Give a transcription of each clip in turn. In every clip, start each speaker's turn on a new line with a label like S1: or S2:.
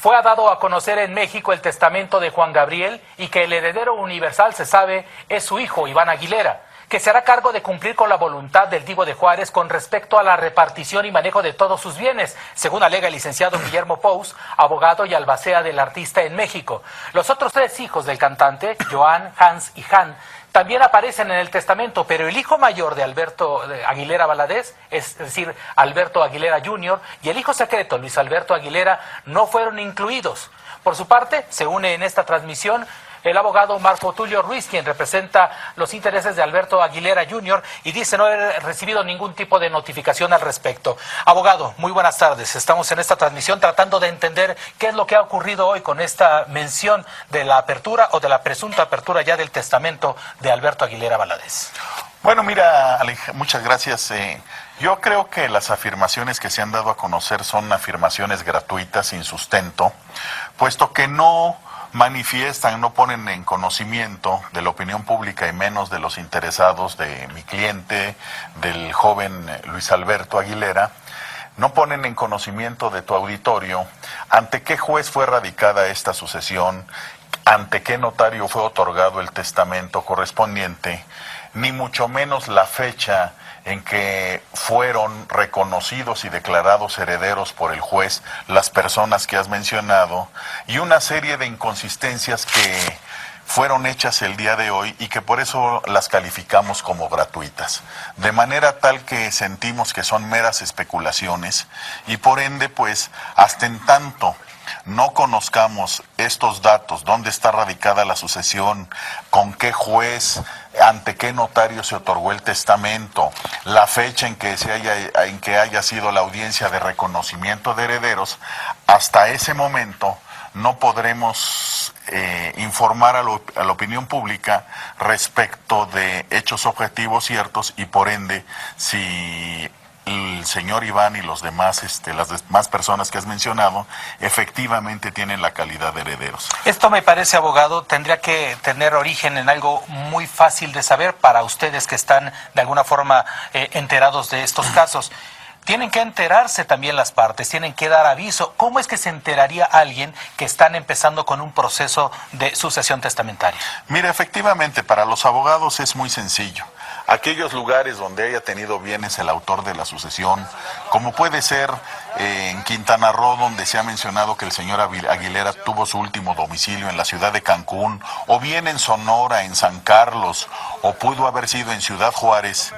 S1: Fue dado a conocer en México el testamento de Juan Gabriel y que el heredero universal, se sabe, es su hijo, Iván Aguilera, que se hará cargo de cumplir con la voluntad del Divo de Juárez con respecto a la repartición y manejo de todos sus bienes, según alega el licenciado Guillermo Pous, abogado y albacea del artista en México. Los otros 3 hijos del cantante, Joan, Hans y Han, también aparecen en el testamento, pero el hijo mayor de Alberto Aguilera Valadez, es decir, Alberto Aguilera Jr., y el hijo secreto, Luis Alberto Aguilera, no fueron incluidos. Por su parte, se une en esta transmisión el abogado Marco Tulio Ruiz, quien representa los intereses de Alberto Aguilera Jr. y dice no haber recibido ningún tipo de notificación al respecto. Abogado, muy buenas tardes. Estamos en esta transmisión tratando de entender qué es lo que ha ocurrido hoy con esta mención de la apertura o de la presunta apertura ya del testamento de Alberto Aguilera Valadez.
S2: Bueno, mira, muchas gracias. Yo creo que las afirmaciones que se han dado a conocer son afirmaciones gratuitas, sin sustento, puesto que no manifiestan, no ponen en conocimiento de la opinión pública y menos de los interesados de mi cliente, del joven Luis Alberto Aguilera, no ponen en conocimiento de tu auditorio ante qué juez fue radicada esta sucesión, ante qué notario fue otorgado el testamento correspondiente, ni mucho menos la fecha en que fueron reconocidos y declarados herederos por el juez las personas que has mencionado, y una serie de inconsistencias que fueron hechas el día de hoy y que por eso las calificamos como gratuitas, de manera tal que sentimos que son meras especulaciones y por ende, pues, hasta en tanto no conozcamos estos datos, dónde está radicada la sucesión, con qué juez, ante qué notario se otorgó el testamento, la fecha en que haya sido la audiencia de reconocimiento de herederos, hasta ese momento no podremos informar a la opinión pública respecto de hechos objetivos ciertos y por ende si el señor Iván y los demás, las demás personas que has mencionado, efectivamente tienen la calidad de herederos.
S1: Esto me parece, abogado, tendría que tener origen en algo muy fácil de saber para ustedes que están de alguna forma enterados de estos casos. Tienen que enterarse también las partes, tienen que dar aviso. ¿Cómo es que se enteraría alguien que están empezando con un proceso de sucesión testamentaria?
S2: Mira, efectivamente, para los abogados es muy sencillo. Aquellos lugares donde haya tenido bienes el autor de la sucesión, como puede ser en Quintana Roo, donde se ha mencionado que el señor Aguilera tuvo su último domicilio en la ciudad de Cancún, o bien en Sonora, en San Carlos, o pudo haber sido en Ciudad Juárez,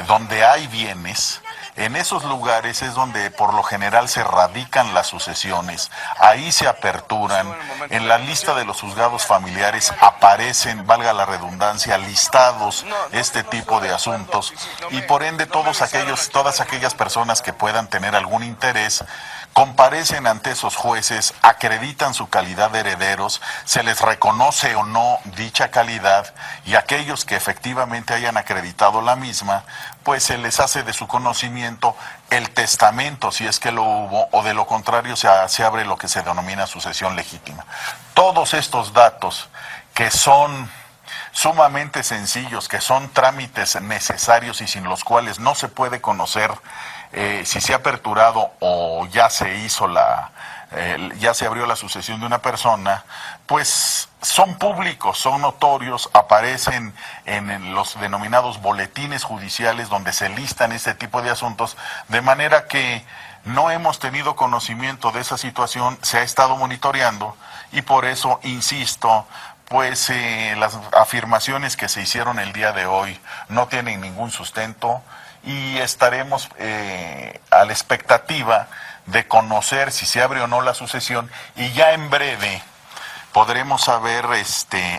S2: donde hay bienes. En esos lugares es donde por lo general se radican las sucesiones, ahí se aperturan, en la lista de los juzgados familiares aparecen, valga la redundancia, listados este tipo de asuntos y por ende todas aquellas personas que puedan tener algún interés comparecen ante esos jueces, acreditan su calidad de herederos, se les reconoce o no dicha calidad y aquellos que efectivamente hayan acreditado la misma, pues se les hace de su conocimiento el testamento, si es que lo hubo, o de lo contrario se abre lo que se denomina sucesión legítima. Todos estos datos que son sumamente sencillos, que son trámites necesarios y sin los cuales no se puede conocer si se ha aperturado o ya se hizo ya se abrió la sucesión de una persona, pues son públicos, son notorios, aparecen en los denominados boletines judiciales donde se listan este tipo de asuntos, de manera que no hemos tenido conocimiento de esa situación, se ha estado monitoreando y por eso, insisto, pues las afirmaciones que se hicieron el día de hoy no tienen ningún sustento y estaremos a la expectativa de conocer si se abre o no la sucesión y ya en breve podremos saber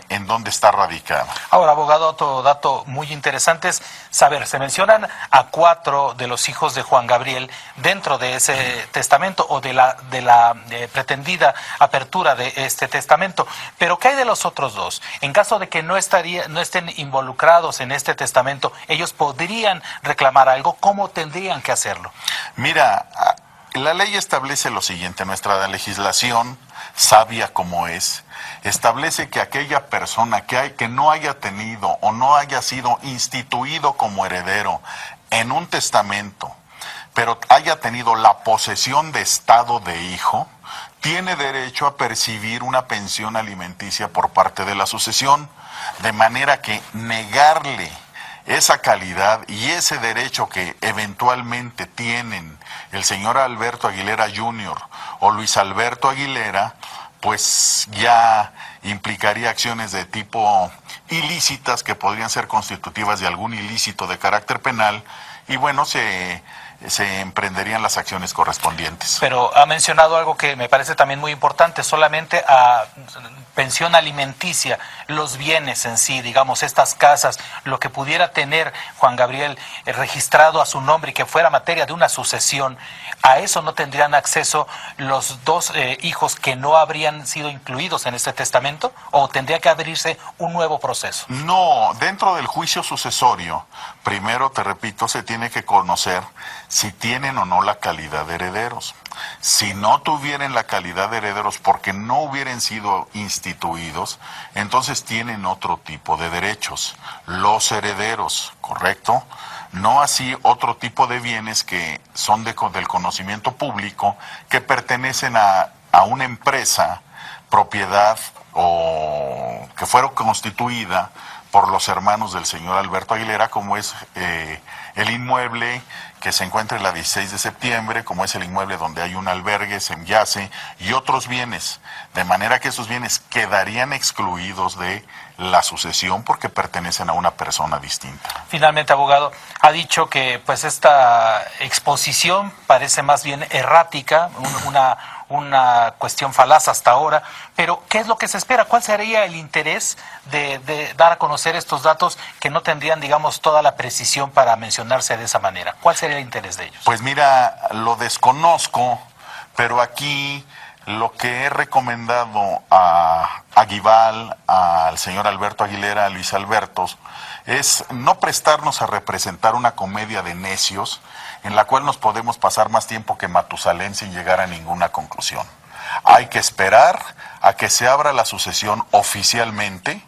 S2: en dónde está radicada.
S1: Ahora, abogado, otro dato muy interesante es saber, se mencionan a 4 de los hijos de Juan Gabriel dentro de ese testamento o de la pretendida apertura de este testamento, pero ¿qué hay de los otros 2? En caso de que no estén involucrados en este testamento, ellos podrían reclamar algo, ¿cómo tendrían que hacerlo?
S2: Mira, la ley establece lo siguiente, nuestra legislación, sabia como es, establece que aquella persona que no haya tenido o no haya sido instituido como heredero en un testamento, pero haya tenido la posesión de estado de hijo, tiene derecho a percibir una pensión alimenticia por parte de la sucesión, de manera que negarle esa calidad y ese derecho que eventualmente tienen el señor Alberto Aguilera Jr. o Luis Alberto Aguilera, pues ya implicaría acciones de tipo ilícitas que podrían ser constitutivas de algún ilícito de carácter penal y bueno, se emprenderían las acciones correspondientes.
S1: Pero ha mencionado algo que me parece también muy importante, solamente a pensión alimenticia, los bienes en sí, digamos, estas casas, lo que pudiera tener Juan Gabriel registrado a su nombre y que fuera materia de una sucesión, ¿a eso no tendrían acceso los dos hijos que no habrían sido incluidos en este testamento? ¿O tendría que abrirse un nuevo proceso?
S2: No, dentro del juicio sucesorio, primero, te repito, se tiene que conocer si tienen o no la calidad de herederos. Si no tuvieran la calidad de herederos porque no hubieran sido instituidos, entonces tienen otro tipo de derechos, los herederos, ¿correcto? No así otro tipo de bienes que son del conocimiento público, que pertenecen a una empresa, propiedad o que fuera constituida por los hermanos del señor Alberto Aguilera, como es el inmueble que se encuentra en la 16 de septiembre, como es el inmueble donde hay un albergue, Semyase, y otros bienes, de manera que esos bienes quedarían excluidos de la sucesión porque pertenecen a una persona distinta.
S1: Finalmente, abogado, ha dicho que pues esta exposición parece más bien errática, una cuestión falaz hasta ahora, pero ¿qué es lo que se espera? ¿Cuál sería el interés de dar a conocer estos datos que no tendrían, digamos, toda la precisión para mencionarse de esa manera? ¿Cuál sería el interés de ellos?
S2: Pues mira, lo desconozco, pero aquí lo que he recomendado a Guival, al señor Alberto Aguilera, a Luis Alberto, es no prestarnos a representar una comedia de necios en la cual nos podemos pasar más tiempo que Matusalén sin llegar a ninguna conclusión. Hay que esperar a que se abra la sucesión oficialmente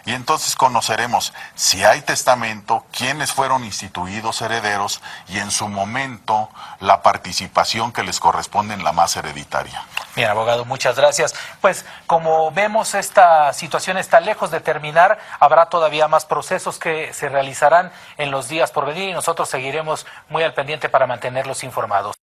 S2: y entonces conoceremos si hay testamento, quiénes fueron instituidos herederos y en su momento la participación que les corresponde en la masa hereditaria.
S1: Bien, abogado, muchas gracias. Pues como vemos, esta situación está lejos de terminar, habrá todavía más procesos que se realizarán en los días por venir y nosotros seguiremos muy al pendiente para mantenerlos informados.